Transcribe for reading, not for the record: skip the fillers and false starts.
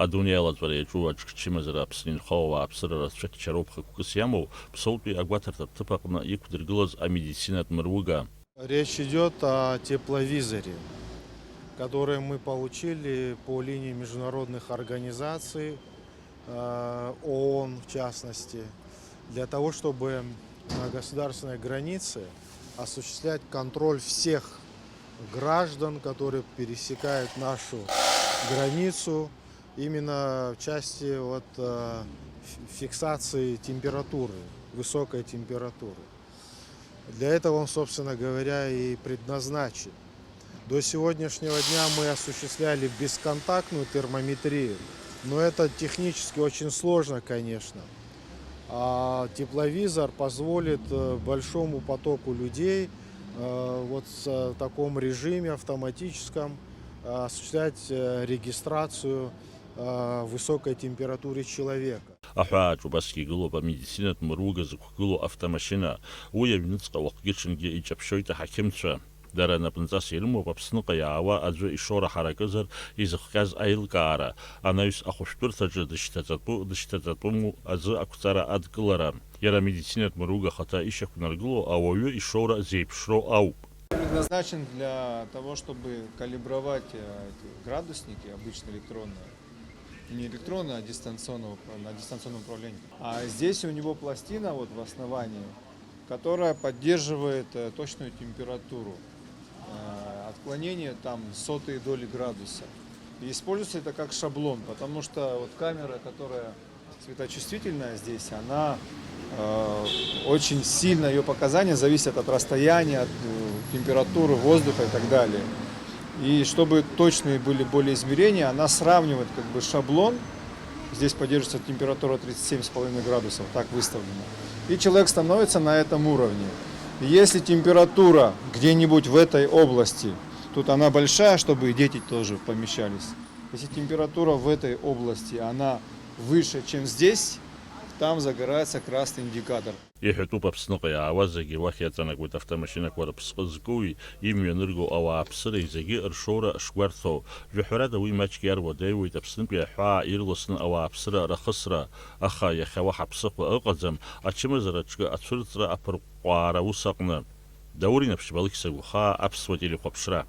Адунеиалаҵәара иаҿу аҿҿымазара Аԥсны инхо ауааԥсыра рацәак чароуп хықәкыс иамоу Ԥсоутәи агәаҭарҭа ҭыԥ аҟны иқәдыргылаз амедицинатә мыруга. Речь идет о тепловизоре, который мы получили по линии международных организаций, ООН в частности, для того, чтобы на государственной границе осуществлять контроль всех граждан, которые пересекают нашу границу, именно в части фиксации температуры, высокой температуры. Для этого он, собственно говоря, и предназначен. До сегодняшнего дня мы осуществляли бесконтактную термометрию, но это технически очень сложно, конечно. А тепловизор позволит большому потоку людей в таком режиме автоматическом осуществлять регистрацию высокой температуры человека. Аҳәааҿ убасгьы игылоуп амедицинатә мыруга зықәгылоу автомашьына. Уи аҩныҵҟа уахгьы-ҽынгьы иҷаԥшьоит аҳақьымцәа. Дара напынҵас ирымоуп Аԥсныҟа иаауа аӡәы ишоура ҳаракызар изыхҟьаз аилкаара, анаҩс ахәышәтәырҭаҿы дышьҭаҵатәыму аӡы ақәҵара адкылара. Иара амедицинатә мыруга ахаҭа ишьақәнаргыло ауаҩы ишоура зеиԥшроу ауп. Предназначен для того, чтобы калибровать градусники, обычно электронные. Не электронные, а на дистанционном управлении. А здесь у него пластина в основании, которая поддерживает точную температуру. Отклонение там сотые доли градуса. И используется это как шаблон, потому что камера, которая светочувствительная здесь, она очень сильно, ее показания зависят от расстояния, от температуры воздуха и так далее. И чтобы точные были более измерения, она сравнивает шаблон. Здесь поддерживается температура 37,5 градусов, так выставлено. И человек становится на этом уровне. И если температура где-нибудь в этой области, тут она большая, чтобы и дети тоже помещались. Если температура в этой области, она выше, чем здесь, там загорается красный индикатор. Иҳәатәуп Аԥсныҟа иаауа зегьы уахь иаҵанакуеит автомашьынақәа рыԥсҟы згоуи имҩанырго ауааԥсыреи зегьы ршоура шгәарҭоу. Жәаҳәарада уи маҷк иаруадаҩуеит Аԥснытәи аҳәаа ирласны ауааԥсыра рахысра. Аха иахьа уаҳа ԥсыхәа ыҟаӡам ачымазараҿы ацәырҵра аԥырҟәҟәаара ус аҟны. Даур Инапшьбалықь Сагәхаа, Аԥсуа телехәаԥшра.